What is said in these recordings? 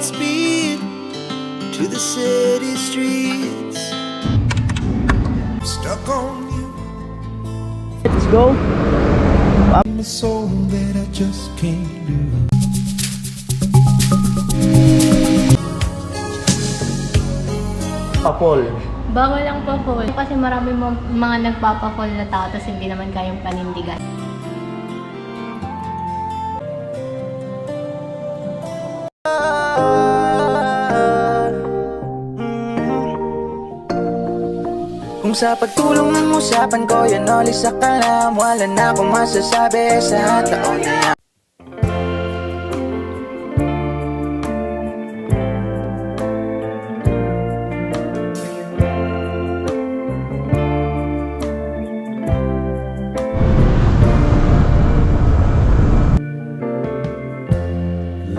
hearts beat to the city streets. I'm stuck on you. Let's go. I'm a soul that I just can't lose. Paul. Bawal ang pa-fall. Kasi marami mga nagpapa-fall na tao tapos hindi naman kayang panindigan. Kung sa pagtulong ng usapan ko yan ulit sa kalam, wala na akong masasabi sa taon na yan.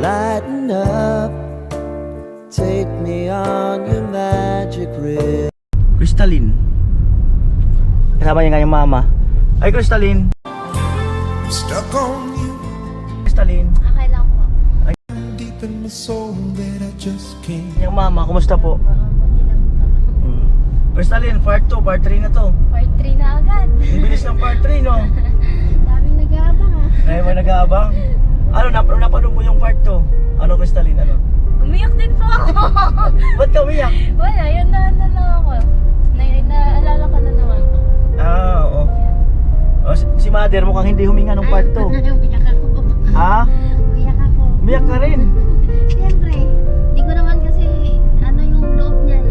Lighten up, take me on your magic ride. Crystalline. Kasama niya nga yung mama. Ay, Crystalline. I'm stuck on you. Crystalline. Okay lang po. Deep in my soul that I just can't. Yung mama, kumusta po? Crystalline, part 2, part 3 na to. Part 3 na agad. Ang bilis ng part 3, no? Daming nag-aabang ah. Ay, may nag-aabang. Ano, napanood mo yung part 2? Ano, Crystalline, ano? Umiyak din po ako. Ba't ka umiyak? Wala, yun na ako. Naalala ka na naman po. Ah, oo. Oh, si mother mukhang hindi huminga nung part 2. Umiyak ako. Ha? Umiyak ako. Umiyak ka rin. Siyempre, di ko naman kasi ano yung loob niya.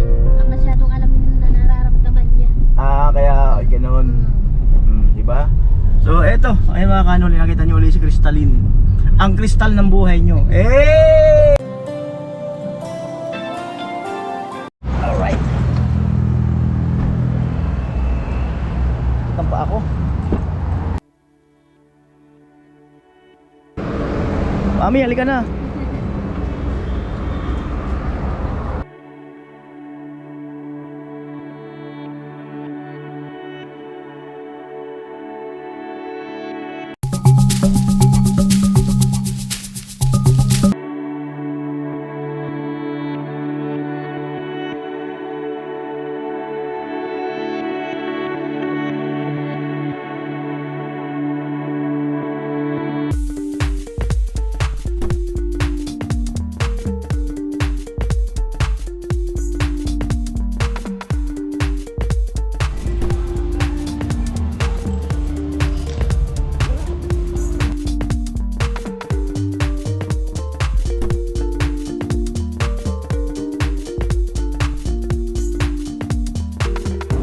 Masyadong alam yung nararamdaman niya. Ah, kaya ganoon. Di ba? So, eto. Ayun mga kanoli, nakita niyo ulit si Crystalline. Ang kristal ng buhay niyo. Eh! Alright. Itang pa ako. Mami, halika na.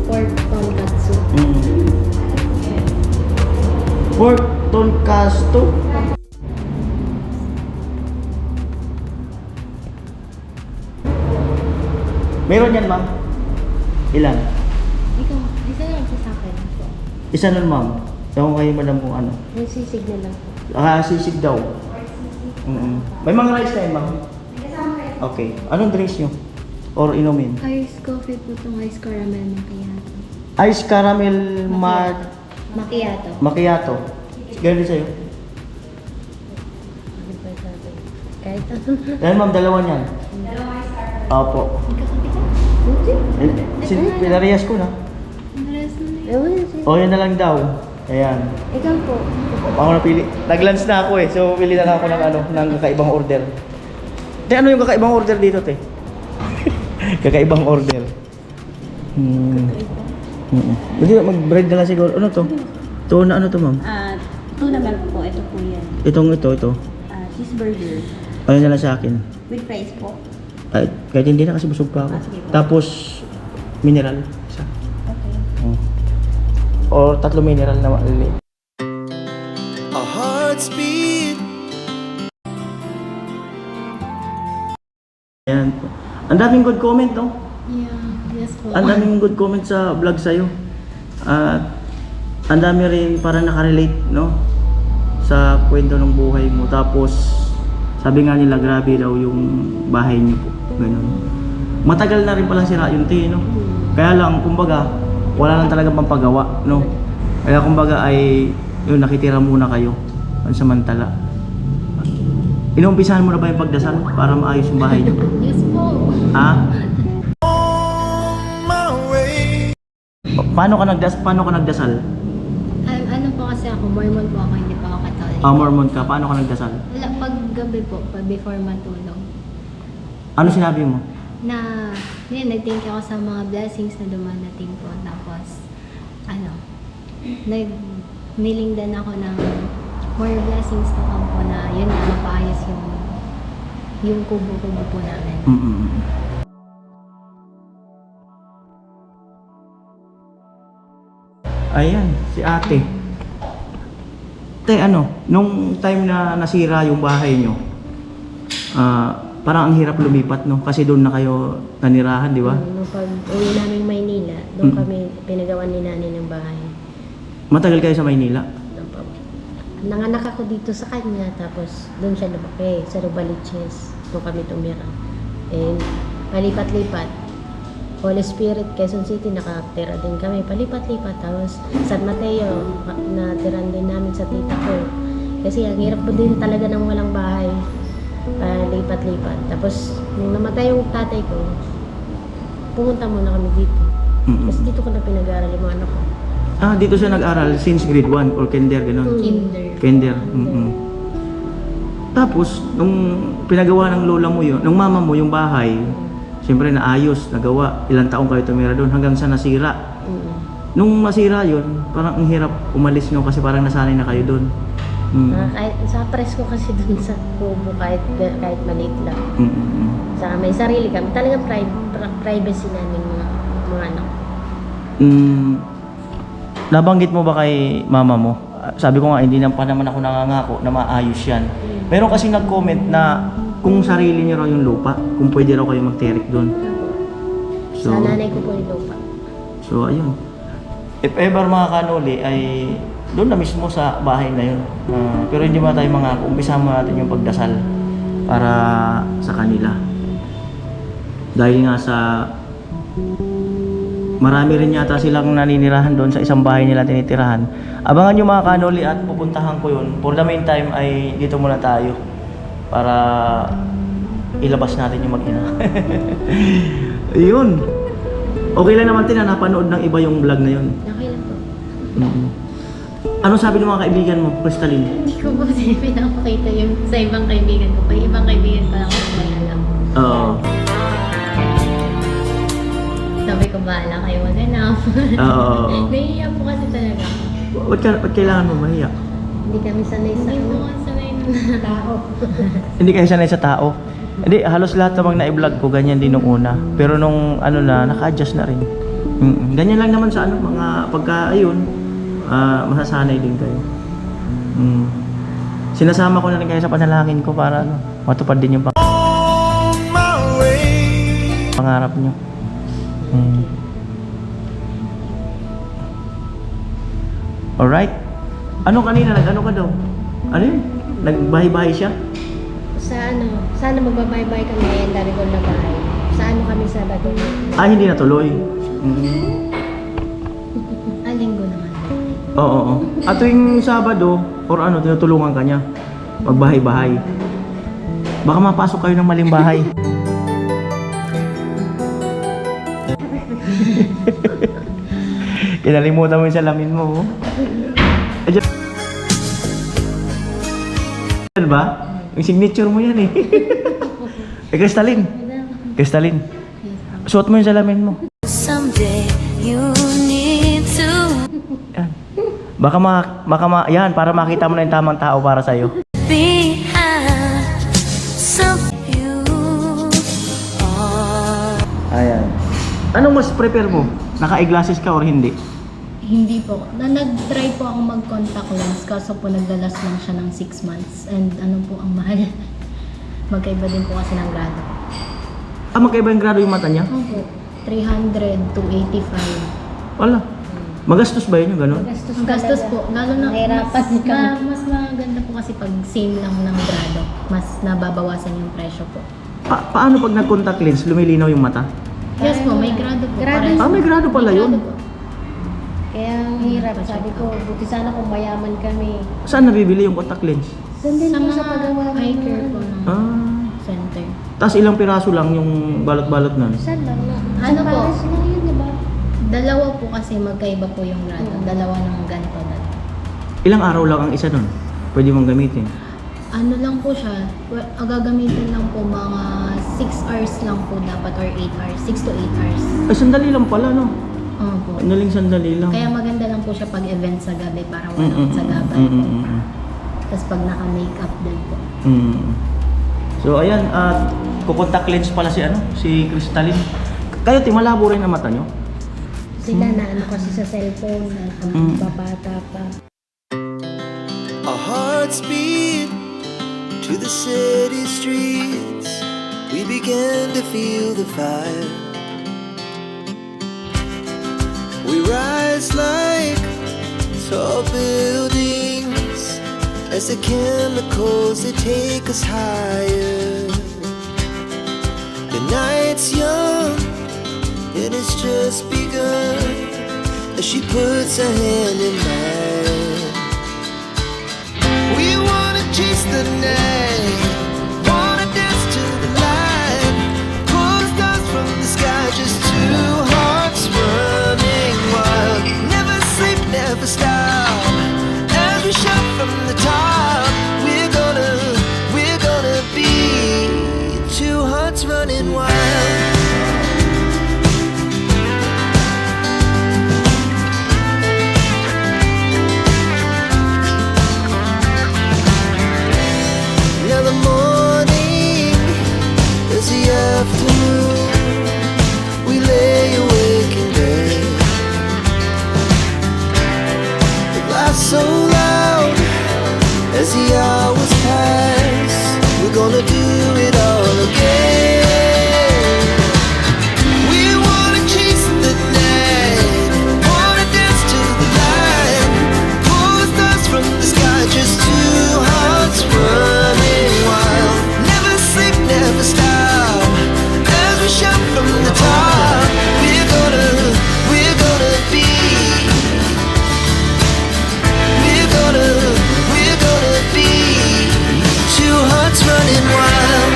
Pork tonkatsu. Pork tonkatsu. Meron yan, ma'am? Ilan? Ikaw, isa lang sa akin. Isa nun, ma'am. Ewan kayo, madam, kung ano. Yung sisig na lang po. Ah, sisig daw. May mga rice na yun, ma'am? Okay. Anong drinks nyo? Or inumin? Ice coffee po itong ice caramel macchiato. Ice caramel Macchiato. macchiato. Ganun din sa'yo? Kahit ano. Dahil ma'am, dalawa niyan. Opo. Pinarehas ko na. O, yun na lang daw. Ayan. Ikaw po. Ako napili. Nag-lunch na ako eh. So, pili na lang ako ng ano, ng kakaibang order. Te, ano yung kakaibang order dito, te? Kakaibang order. Hindi, mag-bread na lang siguro. Ano to? Ito na ano to, ma'am? Tuna milk po, ito po yan. Ito. Cheeseburger. Ayun na lang sa akin. With fries po. Ay, kahit hindi na kasi busog pa ako. Sige po. Tapos, mineral. Isa. Okay. Or 3 mineral na maliliit. Our hearts beat. Ayan po. Ang daming good comment, no? Yeah, yes po. Ang daming good comment sa vlog sa'yo. At ang dami rin para nakarelate, no? Sa kwento ng buhay mo. Tapos, sabi nga nila, grabe daw yung bahay niyo po. Ganun. Matagal na rin palang sira yung te, no? Kaya lang, kumbaga, wala lang talaga pampagawa, no? Kaya kumbaga ay, yun, nakitira muna kayo. Pansamantala. Inumpisahan mo na ba yung pagdasal para maayos yung bahay niyo? Yes po. Ha? my way. Paano ka nagdasal? Ano po kasi ako, Mormon po ako, hindi pa ako Catholic. Mormon ka, paano ka nagdasal? Wala, pag gabi po, before matulog, Ano sinabi mo? na, yun, nag-thank you ako sa mga blessings na dumadating po. Tapos, niling din ako ng more blessings to come po na, yun na, mapaayos yung kubo-kubo po namin. Ayan, si ate. Nung time na nasira yung bahay nyo, parang ang hirap lumipat, no? Kasi doon na kayo nanirahan, di ba? Nung pag-uwi namin Maynila, doon Mm. kami pinagawan ni nanay ng bahay. Matagal kayo sa Maynila? Doon pa. Nanganak ako dito sa kanya, tapos doon siya lumaki, sa Rubaliches. Doon kami tumira. And palipat-lipat. Holy Spirit, Quezon City, nakatira din kami. Palipat-lipat. Tapos San Mateo, natiran din namin sa tita ko. Kasi ang hirap po din talaga ng walang bahay. Lipat-lipat. Tapos, nung namatay yung tatay ko, pumunta muna kami dito. Kasi dito ko na pinag-aaral yung mga anak ko. Dito siya nag-aral since grade 1 or kinder, gano'n? Kinder. Tapos, nung pinagawa ng lola mo yun, ng mama mo yung bahay, siyempre naayos, nagawa. Ilang taong kayo tumira doon hanggang sa nasira. Nung masira yun, parang ang hirap umalis nyo kasi parang nasanay na kayo doon. Kahit sa presko kasi dun sa kubo, kahit maliit lang. Saka may sarili kami. Talagang privacy namin mga anak. Nabanggit mo ba kay mama mo? Sabi ko nga, hindi pa naman ako nangangako na maayos yan. Meron kasi nag-comment na kung sarili niyo raw yung lupa, kung pwede raw kayo mag-terek doon. Sa nanay ko po yung lupa. So, ayun. If ever mga kanuli ay doon na mismo sa bahay na yun. Pero hindi ba tayo mangako, umpisa mo natin yung pagdasal para sa kanila. Dahil nga sa marami rin yata silang naninirahan doon sa isang bahay nila tinitirahan. Abangan nyo mga kanuli at pupuntahan ko yun. For the meantime ay dito muna tayo para ilabas natin yung mag-ina. Ayun. Okay lang naman na napanood ng iba yung vlog na yun. Okay lang po. Ano sabi ng mga kaibigan mo, Crystalline? Hindi ko po pinapakita yung sa ibang kaibigan ko. Pag ibang kaibigan ko lang ako may alam. Oo. Sabi ko, bahala kayo mag-anap. Oo. Nahihiya po kasi talaga. Ba't kailangan mo mahiya? Hindi kami sanay sa Hindi po kasi sanay na tao. Hindi kayo sanay sa tao? Hindi, halos lahat namang na-vlog ko, ganyan din nung una. Pero nung naka-adjust na rin. Ganyan lang naman sa mga pagka, ayun, masasanay din kayo. Sinasama ko na rin kayo sa panalangin ko para matupad din yung My way. pangarap nyo. Alright. Ano kanina? Nag-ano ka daw? Ano yun? Nagbahay-bahay siya? Sana magbabay-bye kami, ang dami ko na bahay. Kami sa Laguna. Hindi natuloy. Linggo naman. Oo. At tuwing Sabado, or tinutulungan ka niya. Magbahay-bahay. Baka mapasok kayo ng maling bahay. Kinalimutan mo yung salamin mo. Yan ba? Yung signature mo yan eh. Crystalline. Suot mo yung salamin mo. Someday you need to Yan. Yan, para makita mo na yung tamang tao para sa'yo. be some you are. Ayan. Anong mas prepare mo? Naka-eyeglasses ka or hindi? Hindi po. Nag-try po ako mag-contact lens kaso po naglalas lang siya ng 6 months. And po ang mahal. Magkaiba din po kasi ng grado. Magkaiba yung grado yung mata niya? Opo. 300 to 85. Wala. Magastos ba yun yung gano'n? Ang gastos po. Lalo na mas maganda po kasi pag same lang ng grado. Mas nababawasan yung presyo po. Paano pag nag-contact lens, lumilinaw yung mata? Yes po, may grado po. May grado pala yun. Kaya ang hirap. Sabi ko, buti sana kung mayaman kami. Saan nabibili yung contact lens? Doon din Sa po mga sa paggawa ng eye care po ng center. Tapos ilang piraso lang yung balot-balot nun? Saan lang na? Ano po? Pares lang yun, di ba? Dalawa po kasi magkaiba po yung grado. Dalawa ng ganito na. Ilang araw lang ang isa nun? Pwede mong gamitin. Ano lang po siya, gagamitin lang po mga 6 hours lang po dapat or 8 hours, 6 to 8 hours. Ay, sandali lang pala, no? Opo. Naling sandali lang. Kaya maganda lang po siya pag event sa gabi para walang sagabal po. Tapos pag naka-makeup din po. So, ayan, at kukontact lens pala si Crystalline. Kayo, malabo rin ang mata nyo? Sila na ano kasi sa cellphone, na babata pa. Our hearts beat to the city streets. We began to feel the fire. We rise like tall buildings as the chemicals they take us higher. The night's young and it's just begun as she puts her hand in mine. We wanna chase the night, wanna dance to the light, pull the stars from the sky, just two hearts running wild. Never sleep, never stop, as we shout from the top. We're gonna be two hearts running wild. Now the morning is the afternoon. We lay awake in bed. The laughs so loud as the hours pass. We're gonna do it all again. We wanna chase the night, wanna dance to the light, pull the stars from the sky, just two hearts running wild. Never sleep, never stop, as we shout from the top. We're gonna be. We're gonna be two hearts running wild.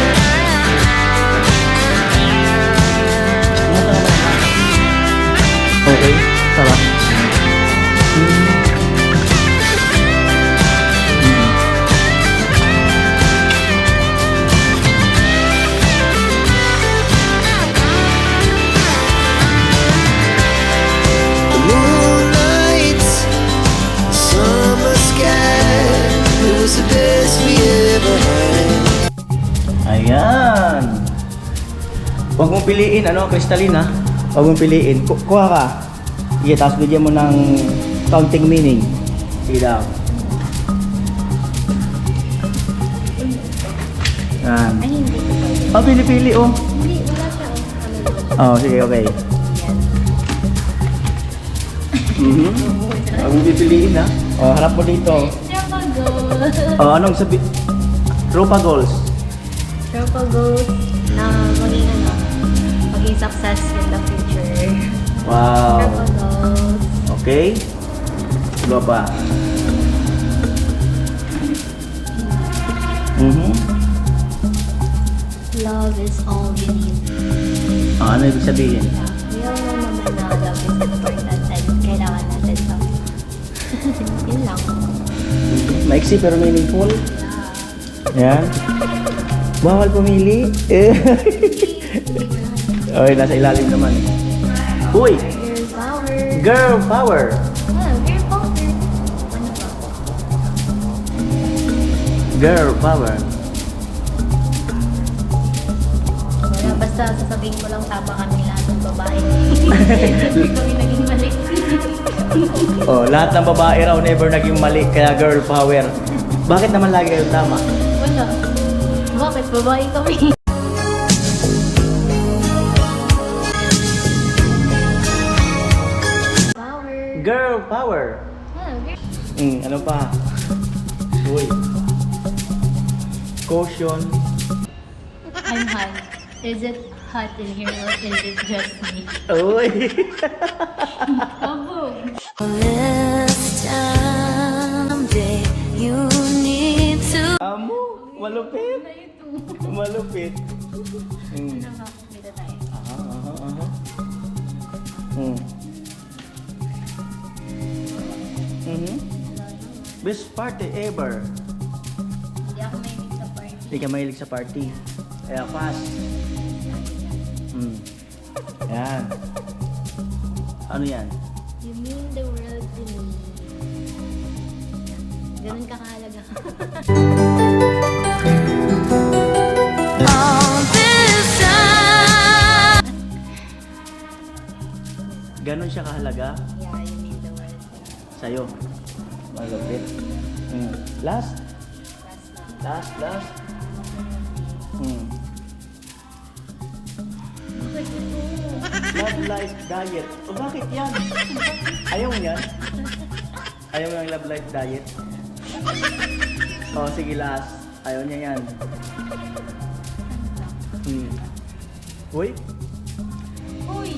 Okay, sarap. The moonlight, summer sky, it was the best we ever had. Ayan. Huwag mong piliin, Crystalline, ha? Huwag mong piliin. Kuha ka. Sige, tapos bigyan mo ng counting meaning. Sige daw. Yan. Ay, hindi po pwede. Oh, pili-pili, oh. Hindi, wala siya. Oh, sige, okay. Huwag mong pipiliin, ha? Oh, harap mo dito. Triple goals. Oh, anong sabi? Tropa goals. Triple goals na maging success in the future. Wow. Triple goals. Okay. Iba pa. Love is all we need. Ano ibig sabihin? We all know naman na love is important and kailangan natin to. Yun lang. Maiksi pero meaningful. Yan. Bawal pumili. Okay, nasa ilalim naman. Uy! Girl power. Girl power! Girl power. Ano ba? Girl power. Wala, basta sasabihin ko lang tama kami lahat ng babae. Hindi kami naging mali. Oh, lahat ng babae raw never naging mali, kaya girl power. Bakit naman lagi kayo tama? Wala. Bakit? Babae kami. Power. Girl power. Girl. Ano pa? Uy. Caution. I'm hot. Is it hot in here or is it just me? Uy. Kabog. This someday you need to Amo, malupit. Malupit. Nakakita tayo. Aha. Best party ever. Hindi ako mahilig sa party. Hindi ka mahilig sa party. Kaya fast. Yan. Ano yan? You mean the world to me. Ganun kakahalaga ka. All this time. Ganon siya kahalaga Yeah, you mean the world. sa'yo. Malupit. Last? Last. Love Life Diet. O bakit yan? Ayaw mo yan? Ayaw mo ng Love Life Diet? O sige, last. Ayaw niya yan. Uy, Uy!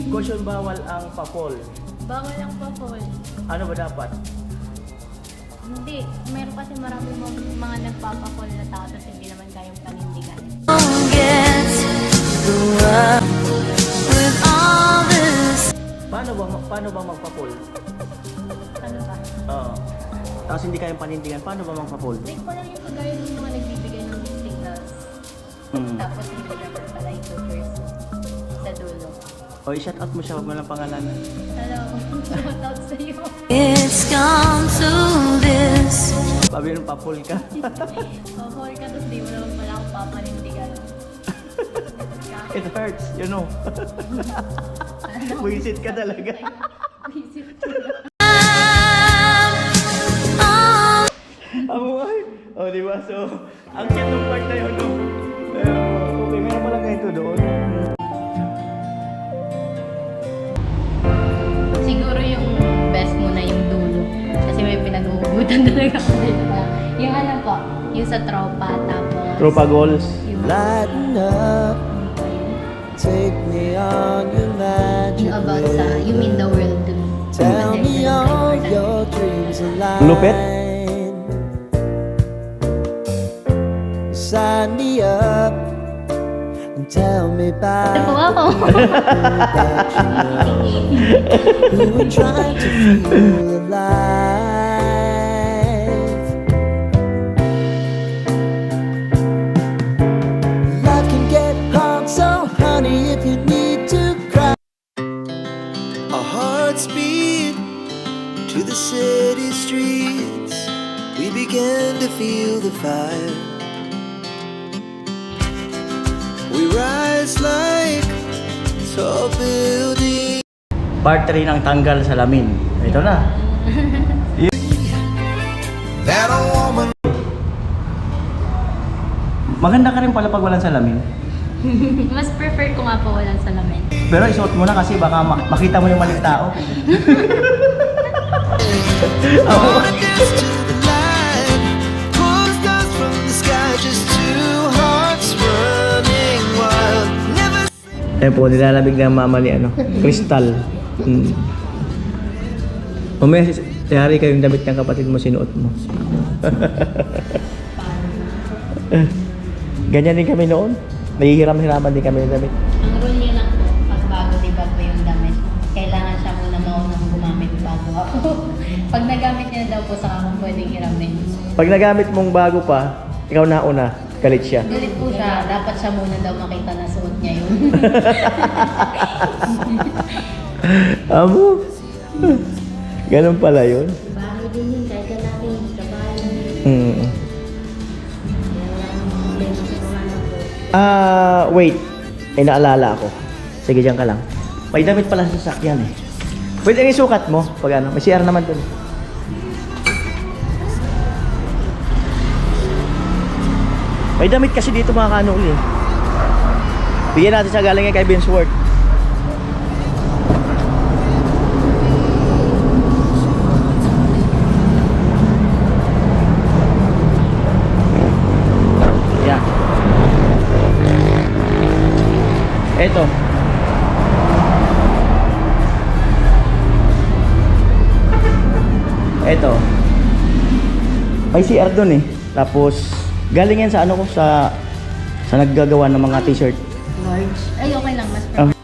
caution bawal ang papol. Bawal ang pa-fall. Ano ba dapat? Hindi. Meron kasi marami mga nagpapakol na tao tapos hindi naman kayang panindigan. Get the world with all this. Paano ba magpapol? Ano ba? Oo. Tapos hindi kayang panindigan, paano ba magpapol? Like parang yung kagaya ng mga nagbibigay ng signals. Tapos hindi naman pala yung tutures sa dulo. O i-shout out mo siya, wag mo lang pangalan. Hello. Shout out sa iyo. It's come to this. Sabi nung papol ka. Pahol ka tapos di mo naman pala akong papanindigan. It hurts, you know. Buisit ka talaga. Visit Amoy! O, di ba? So, ang cute ng part na yun, no? Okay, meron pala ganito doon. Siguro yung best mo na yung dulo. Kasi may pinag-uugutan talaga ako dito na. Yung ano po, yung sa tropa, tapos... Tropa goals. Yung, Lighten up, take me on your magic yung about sa, you mean the world to me. Tell Kasi me yun ang all important. your dreams align. Lupit? Sign me up and tell me about Ito po ako. that you know. We were trying to feel alive. Life can get hard, so honey, if you need to cry. Our hearts beat to the city streets. We began to feel the fire. We rise like tall buildings. Part 3 ng tanggal salamin. Ito na. That a woman. Maganda ka rin pala pag walang salamin. Mas prefer ko nga po walang salamin. Pero isuot mo na kasi baka makita mo yung maling tao. Against to the light. Pulls dust from the sky. Just two hearts running wild. Never Ayan po, nilalamig na mama ni ano, kristal. Mamaya, yari kayong damit ng kapatid mo, sinuot mo. Ganyan din kami noon. Nahihiram-hiraman din kami ng damit. Ang rule niya lang po, pag bago di bago yung damit, kailangan siya muna maunang gumamit bago ako. Pag nagamit niya daw po, saka kung pwedeng hiramin. Pag nagamit mong bago pa, ikaw na una, galit siya. Galit po siya, dapat siya muna daw makita na suot niya yun. Amo? Ganun pala yun. Bahay din yun, kahit na natin sa bahay lang yun. Mm. Kaya walang problema sa mga anak ko. Wait. Ay, naalala ako. Sige, dyan ka lang. May damit pala sa sasakyan eh. Pwede ang isukat mo pag ano. May CR naman dun. May damit kasi dito mga kanuli eh. Bigyan natin sa galing kay Vince Ward. Yan. Eto. Eto. May CR dun eh. Tapos galing yan sa ano ko sa naggagawa ng mga t-shirt. Large. Ay, okay lang. Mas Ah.